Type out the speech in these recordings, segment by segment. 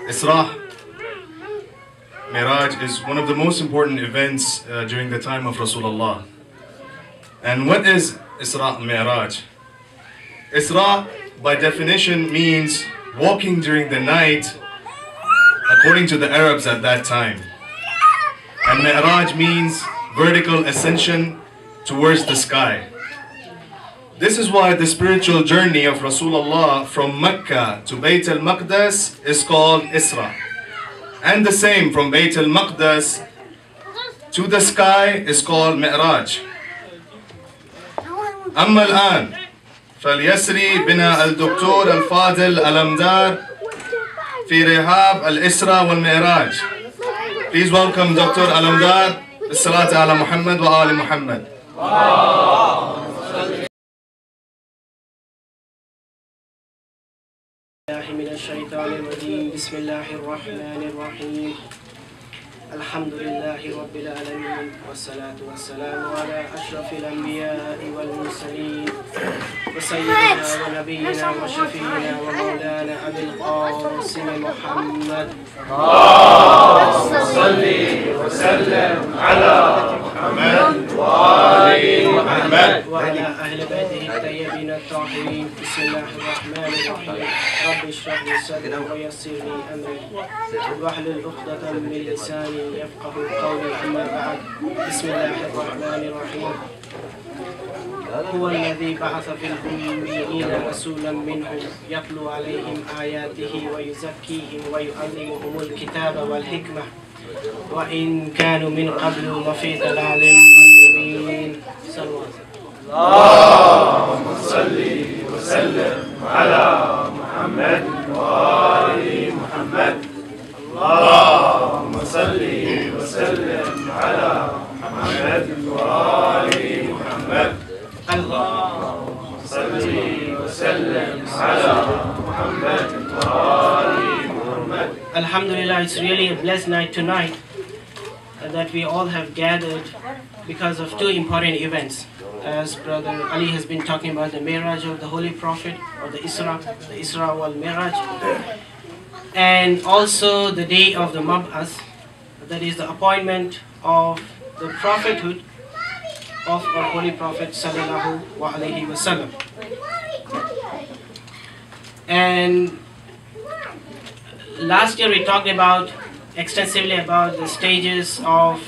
Isra, Miraj is one of the most important events during the time of Rasulullah. And what is Isra Miraj? Isra, by definition, means walking during the night, according to the Arabs at that time. And Mi'raj means vertical ascension towards the sky. This is why the spiritual journey of Rasulullah from Mecca to Bayt al-Maqdis is called Isra. And the same from Bayt al-Maqdis to the sky is called Mi'raj. أما الآن فليسري بنا الدكتور الفاضل الأمدار في رحاب الإسراء والمعراج. Please welcome Dr. Al-Amdar بالصلاة على محمد وآل محمد. من الشيطان الرجيم بسم الله الرحمن الرحيم الحمد لله رب العالمين والصلاة والسلام على أشرف الأنبياء والمرسلين وسيدنا ونبينا وشفينا ومولانا أبي القاسم محمد اللهم صل وسلم على محمد وآل محمد وعلى أهل بيته الطيبين الطاهرين بسم الله الرحمن الرحيم رب اشرح لي صدري ويسر لي أمري واحلل عقدة من لساني يفقه قولي أما بعد بسم الله الرحمن الرحيم هو الذي بعث في الأميين رسولا منهم يتلو عليهم آياته ويزكيهم ويعلمهم الكتاب والحكمة وإن كانوا من قبل لفي ضلال مبين. اللهم صل وسلم على محمد وآل محمد. اللهم صل وسلم على محمد وآل محمد. اللهم صل وسلم على محمد وآل محمد. Alhamdulillah, it's really a blessed night tonight that we all have gathered because of two important events. As Brother Ali has been talking about the Miraj of the Holy Prophet, or the Isra wal-Miraj, and also the day of the Mab'ath, that is the appointment of the prophethood of our Holy Prophet sallallahu alaihi wasallam. And last year we talked extensively about the stages of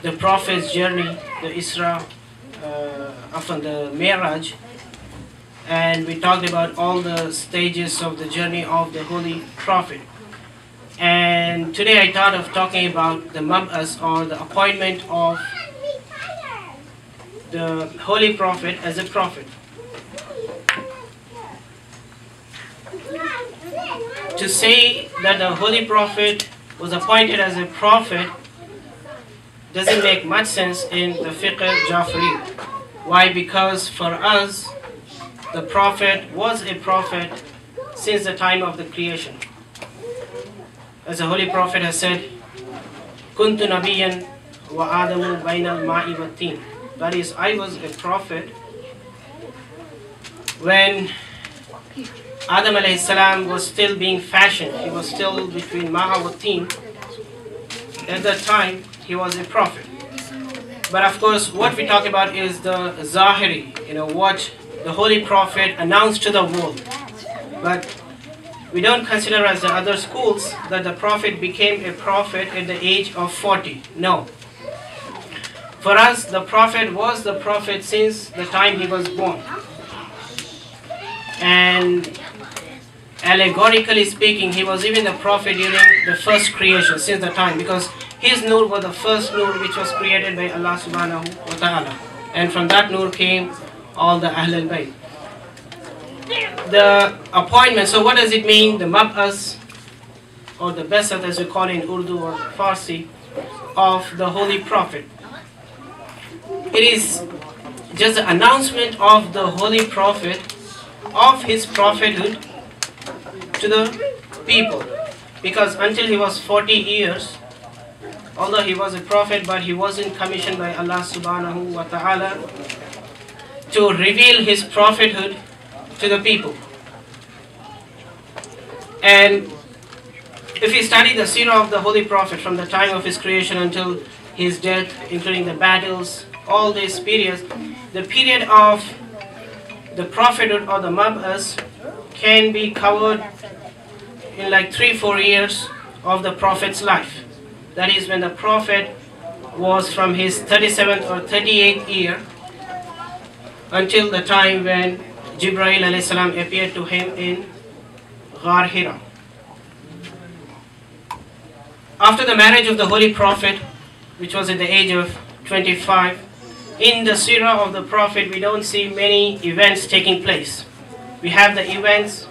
the Prophet's journey, the Isra, after the Miraj, and we talked about all the stages of the journey of the Holy Prophet. And today I thought of talking about the Mab'ath, or the appointment of the Holy Prophet as a prophet. To say that the Holy Prophet was appointed as a prophet doesn't make much sense in the fiqh Jafri. Why? Because for us, the Prophet was a prophet since the time of the creation. As the Holy Prophet has said, Kuntu Nabiyan wa Adamu bayna al-ma'i wa tin. That is, I was a prophet when Adam alayhi salam was still being fashioned. He was still between Ma'a wa Tin. At that time, he was a prophet. But of course, what we talk about is the Zahiri, what the Holy Prophet announced to the world. But we don't consider, as the other schools, that the Prophet became a prophet at the age of 40. No. For us, the Prophet was the prophet since the time he was born. And allegorically speaking, he was even the prophet during the first creation, since the time, because his nur was the first nur which was created by Allah subhanahu wa ta'ala. And from that nur came all the Ahlul Bayt. The appointment, so what does it mean? The Mab'ath, or the Basat as we call it in Urdu or Farsi, of the Holy Prophet. It is just the announcement of the Holy Prophet, of his prophethood to the people. Because until he was 40 years, although he was a prophet, but he wasn't commissioned by Allah subhanahu wa ta'ala to reveal his prophethood to the people. And if we study the seerah of the Holy Prophet from the time of his creation until his death, including the battles, all these periods, the period of the prophethood or the Mab'as can be covered in like 3-4 years of the Prophet's life. That is when the Prophet was from his 37th or 38th year until the time when Jibreel alayhi salam appeared to him in Ghar Hira. After the marriage of the Holy Prophet, which was at the age of 25, in the seerah of the Prophet we don't see many events taking place. We have the events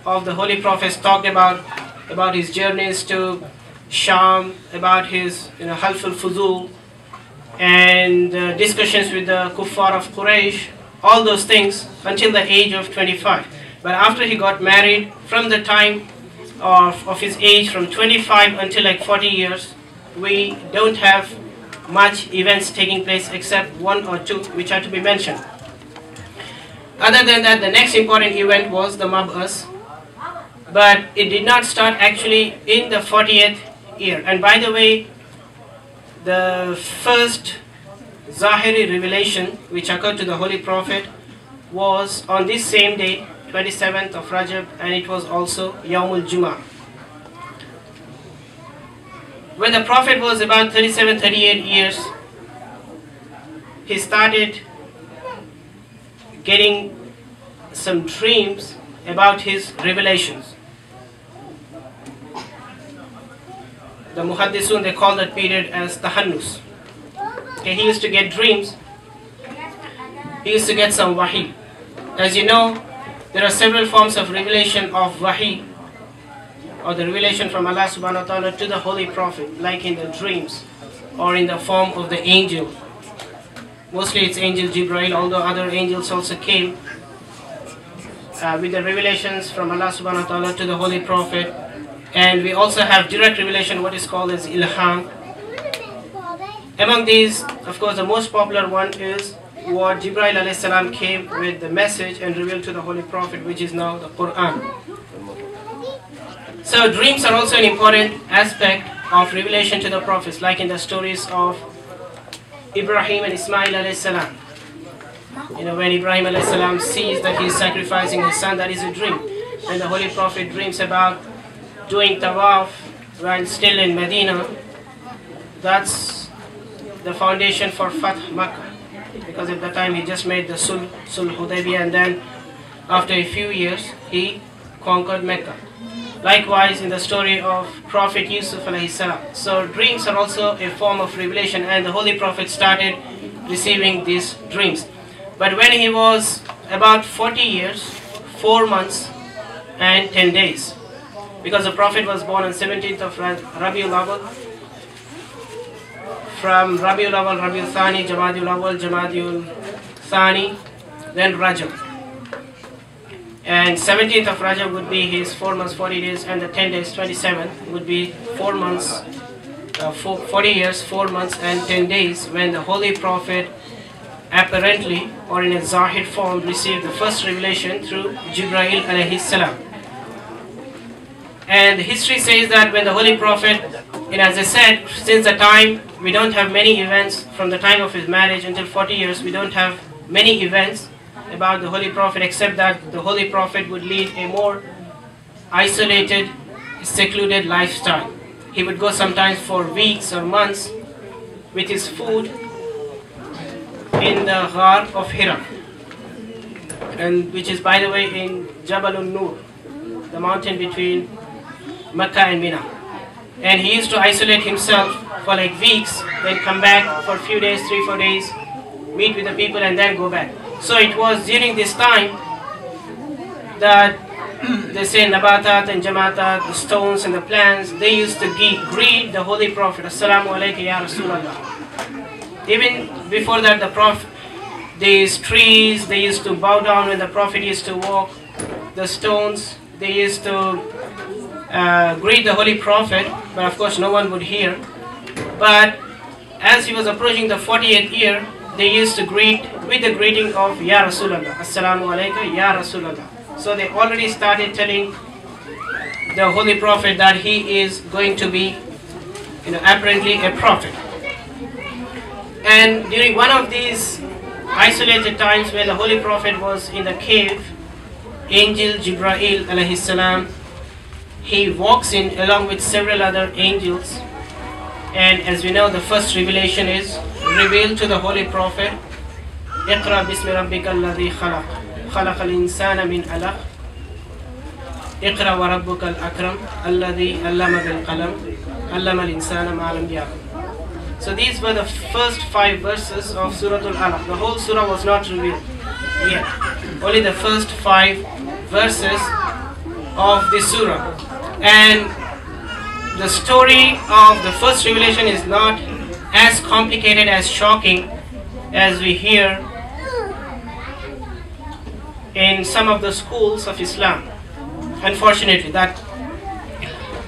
of the Holy Prophet talked about his journeys to Sham, about his Half al-Fuzul, and discussions with the Kuffar of Quraysh, all those things until the age of 25. But after he got married, from the time of his age, from 25 until like 40 years, we don't have much events taking place except 1 or 2 which are to be mentioned. Other than that, the next important event was the Mab'as, but it did not start actually in the 40th year. And by the way, the first Zahiri revelation which occurred to the Holy Prophet was on this same day, 27th of Rajab, and it was also Yawmul Jummah. When the Prophet was about 37-38 years, he started getting some dreams about his revelations. The Muhaddisun, they call that period as Tahannus. Okay, he used to get dreams. He used to get some wahi. As you know, there are several forms of revelation of wahi, or the revelation from Allah subhanahu wa ta'ala to the Holy Prophet, like in the dreams or in the form of the angel. Mostly it's angel Jibreel, although other angels also came with the revelations from Allah subhanahu wa ta'ala to the Holy Prophet. And we also have direct revelation, what is called as ilham. Among these, of course, the most popular one is what Jibreel alayhi salam came with the message and revealed to the Holy Prophet, which is now the Quran. So dreams are also an important aspect of revelation to the prophets, like in the stories of Ibrahim and Ismail alayhi salam. When Ibrahim alayhi salam sees that he is sacrificing his son, that is a dream. When the Holy Prophet dreams about doing tawaf while still in Medina, that's the foundation for Fath Makkah, because at that time he just made the Sulh Hudaybiyah, and then after a few years he conquered Mecca. Likewise in the story of Prophet Yusuf alayhi salam. So dreams are also a form of revelation, and the Holy Prophet started receiving these dreams. But when he was about 40 years, 4 months and 10 days, because the Prophet was born on 17th of Rabiul Awwal, from Rabiul Awwal, Rabiul Thani, Jamadiul Awwal, Jamadiul Thani, then Rajab. And 17th of Rajab would be his 4 months, 40 days, and the 10 days, 27, would be 4 months, 40 years, 4 months and 10 days, when the Holy Prophet apparently, or in a Zahir form, received the first revelation through Jibreel alayhi salam. And history says that when the Holy Prophet, as I said, since the time, we don't have many events from the time of his marriage until 40 years, we don't have many events about the Holy Prophet, except that the Holy Prophet would lead a more isolated, secluded lifestyle. He would go sometimes for weeks or months with his food in the Ghar of Hira, and which is, by the way, in Jabal al-Nur, the mountain between Mecca and Mina. And he used to isolate himself for like weeks, then come back for a few days, 3-4 days, meet with the people and then go back. So it was during this time that they say Nabatat and Jamatat, the stones and the plants, they used to greet the Holy Prophet, Assalamu alaikum ya Rasulallah. Even before that, the Prophet, these trees, they used to bow down when the Prophet used to walk. The stones, they used to greet the Holy Prophet, but of course no one would hear. But as he was approaching the 40th year, they used to greet with the greeting of Ya Rasulallah, Assalamu alaikum Ya Rasulallah. So they already started telling the Holy Prophet that he is going to be, apparently a prophet. And during one of these isolated times when the Holy Prophet was in the cave, Angel Jibreel alayhi salam, he walks in along with several other angels, and as we know, the first revelation is revealed to the Holy Prophet. Iqra bismi rabbika alladhi khalaq, khalaqal insana min alaq, Iqra wa rabbuka al-akram, alladhi allama bil qalam, allama al-insana ma lam ya'lam. So these were the first 5 verses of Surah Al-Alaq. The whole surah was not revealed yet. Only the first 5 verses of the surah. And the story of the first revelation is not as complicated, as shocking as we hear in some of the schools of Islam. Unfortunately, that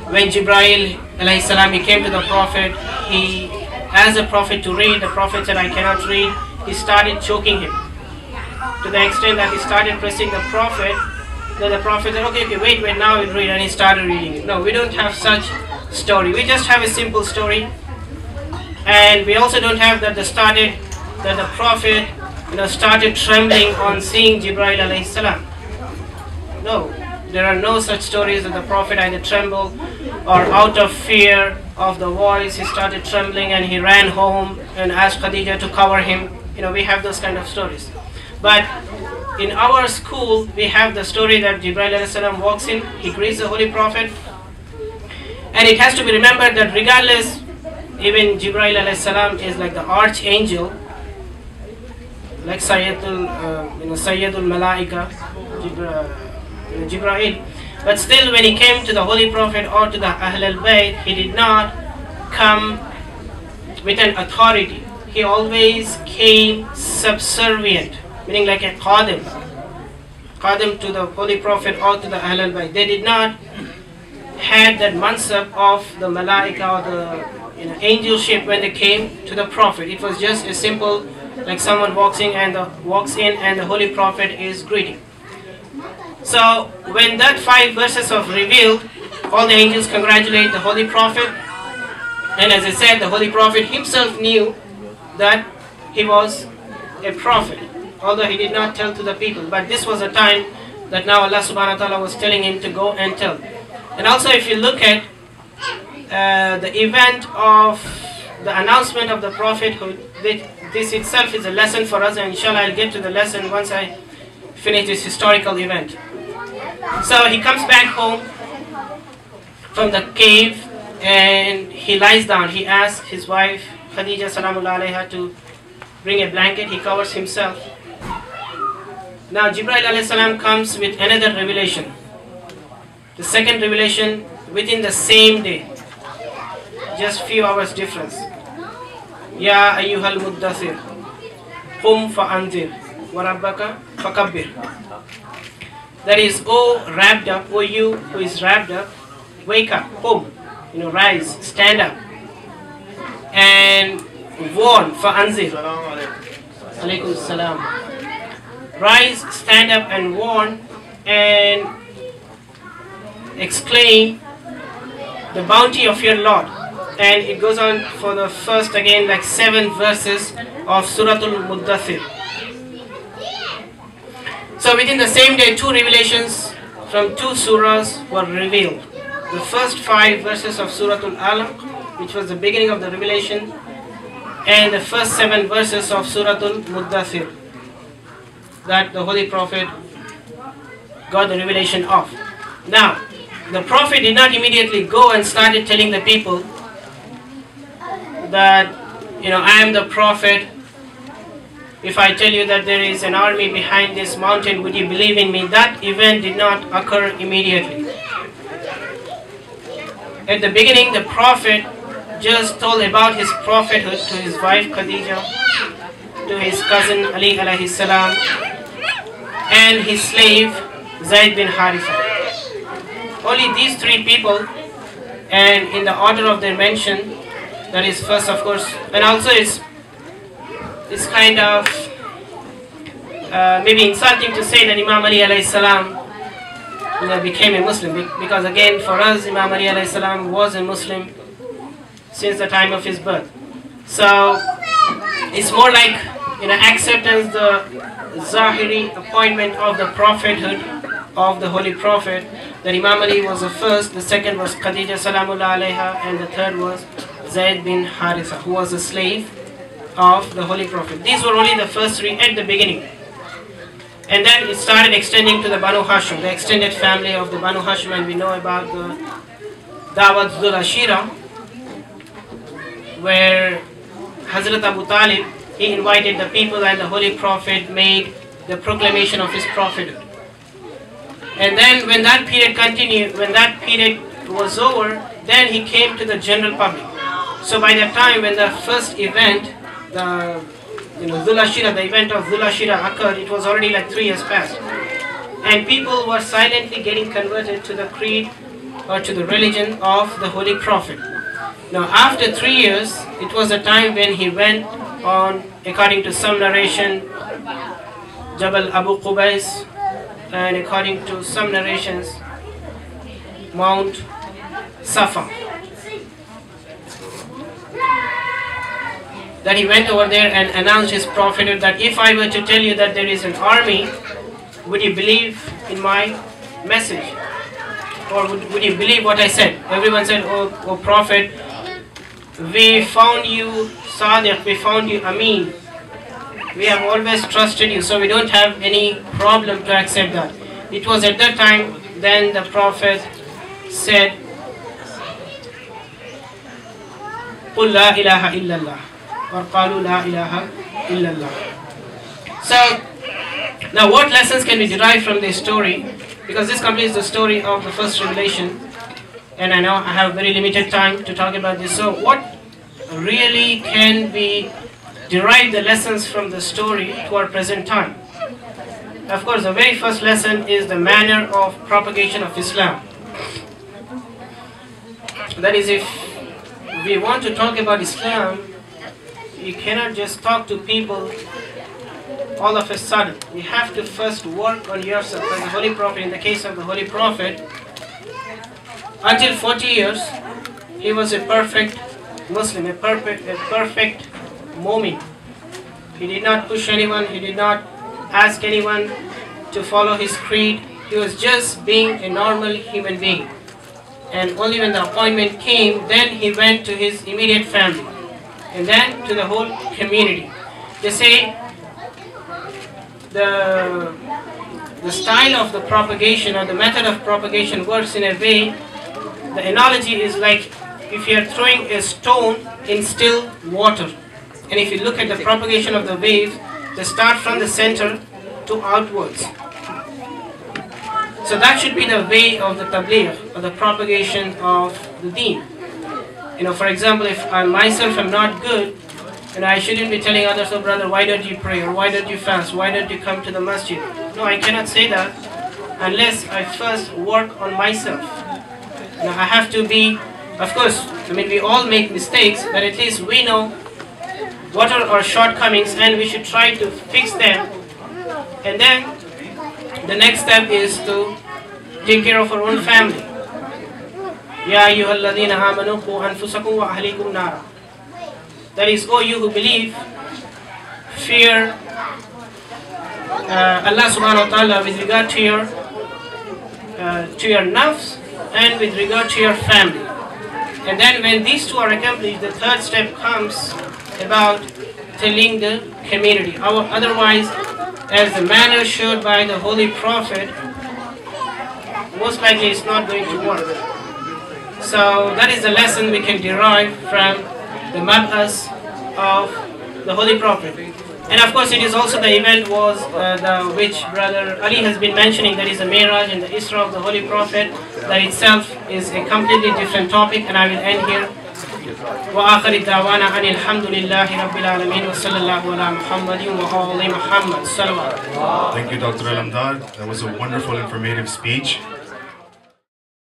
when Jibreel alayhi salam, he came to the Prophet, he asked the Prophet to read. The Prophet said, I cannot read. He started choking him to the extent that he started pressing the Prophet. Then the Prophet said, okay, wait, now we'll read, and he started reading it. No, we don't have such story. We just have a simple story, and we also don't have that the Prophet started trembling on seeing Jibreel alayhi salam. No, there are no such stories that the Prophet either trembled or out of fear of the voice he started trembling and he ran home and asked Khadija to cover him. We have those kind of stories. But in our school, we have the story that Jibreel alayhi salam walks in, he greets the Holy Prophet, and it has to be remembered that regardless, even Jibreel alayhi salam is like the archangel, like Sayyidul Malaika, Jibreel. But still, when he came to the Holy Prophet or to the Ahl al-Bayt, he did not come with an authority. He always came subservient, meaning like a qadim to the Holy Prophet or to the Ahl al-Bayt. They did not have that mansab of the Malaika or the angelship when they came to the Prophet. It was just a simple, like someone walks in and the Holy Prophet is greeting. So when that 5 verses of revealed, all the angels congratulate the Holy Prophet, and as I said, the Holy Prophet himself knew that he was a prophet, although he did not tell to the people. But this was a time that now Allah subhanahu wa ta'ala was telling him to go and tell. And also if you look at the event of the announcement of the prophethood, this itself is a lesson for us, and inshallah I'll get to the lesson once I finish this historical event. So he comes back home from the cave and he lies down. He asks his wife Khadija salamullah alayha to bring a blanket. He covers himself. Now Jibreel alayhi salam comes with another revelation. The second revelation within the same day, just few hours difference. Ya ayyuhal muddathir, qum fa'anzir, wa rabbaka fakabbir. That is, oh wrapped up, oh you who is wrapped up, wake up, qum, rise, stand up, and warn, fa'anzir. Alaykum salam. Rise, stand up and warn and exclaim the bounty of your Lord. And it goes on for the first again like 7 verses of Surah Al-Muddathir. So within the same day, 2 revelations from 2 surahs were revealed. The first 5 verses of Surah Al-Alaq, which was the beginning of the revelation, and the first 7 verses of Surah Al-Muddathir, that the Holy Prophet got the revelation of. Now, the Prophet did not immediately go and started telling the people that, I am the Prophet. If I tell you that there is an army behind this mountain, would you believe in me? That event did not occur immediately. At the beginning, the Prophet just told about his prophethood to his wife Khadija, to his cousin Ali alayhi salam, and his slave Zayd bin Haritha. Only these 3 people, and in the order of their mention, that is first of course, and also it's kind of maybe insulting to say that Imam Ali alayhi salam became a Muslim. Because again, for us, Imam Ali alayhi salam was a Muslim since the time of his birth. So it's more like acceptance, the Zahiri appointment of the prophethood of the Holy Prophet. That Imam Ali was the first, the second was Khadija Salamullah alayha, and the third was Zayd bin Haritha, who was a slave of the Holy Prophet. These were only the first three at the beginning. And then it started extending to the Banu Hashim, the extended family of the Banu Hashim, and we know about the Dawat Dhul Ashira, where Hazrat Abu Talib, he invited the people and the Holy Prophet made the proclamation of his prophethood. And then when that period continued, when that period was over, then he came to the general public. So by the time when the first event, the Dhul Ashira, the event of Dhul Ashira occurred, it was already like 3 years past. And people were silently getting converted to the creed or to the religion of the Holy Prophet. Now after 3 years, it was the time when he went on, according to some narration, Jabal Abu Qubais, and according to some narrations, Mount Safa. That he went over there and announced his prophethood, that if I were to tell you that there is an army, would you believe in my message? Or would you believe what I said? Everyone said, oh Prophet, we found you Sadiq, we found you Amin. We have always trusted you, so we don't have any problem to accept that. It was at that time then the Prophet said, قُلْ لَا إِلَهَ إِلَّا اللَّهِ or قَالُوا لَا إِلَهَ إِلَّا اللَّهِ. So, now what lessons can we derive from this story? Because this completes the story of the first revelation, and I know I have very limited time to talk about this. So what really can we derive the lessons from the story to our present time? Of course, the very first lesson is the manner of propagation of Islam. That is, if we want to talk about Islam, you cannot just talk to people all of a sudden. You have to first work on yourself. Like the Holy Prophet, in the case of the Holy Prophet, until 40 years, he was a perfect Muslim, a perfect mu'min. He did not push anyone, he did not ask anyone to follow his creed. He was just being a normal human being. And only when the appointment came, then he went to his immediate family, and then to the whole community. They say the style of the propagation or the method of propagation works in a way, the analogy is like if you are throwing a stone in still water. And if you look at the propagation of the wave, they start from the center to outwards. So that should be the way of the tabligh, or the propagation of the deen. For example, if I myself am not good, and I shouldn't be telling others, oh brother, why don't you pray, or why don't you fast, why don't you come to the masjid? No, I cannot say that unless I first work on myself. Now I have to be, of course, we all make mistakes, but at least we know what are our shortcomings and we should try to fix them. And then the next step is to take care of our own family. Ya ayyuhalladhina amanu qu anfusakum wa ahlikum nara. That is, oh you who believe, fear Allah subhanahu wa ta'ala with regard to your nafs and with regard to your family. And then when these two are accomplished, the third step comes about telling the community. Otherwise, as the manner showed by the Holy Prophet, most likely it's not going to work. So that is the lesson we can derive from the Mab'as of the Holy Prophet. And of course it is also the event was which Brother Ali has been mentioning, that is the Miraj and the Isra of the Holy Prophet. That itself is a completely different topic, and I will end here. وآخر الدعوانا أن الحمد لله رب العالمين وصلى الله على محمد وآل محمد. Thank you, Dr. Al-Amdad. That was a wonderful, informative speech.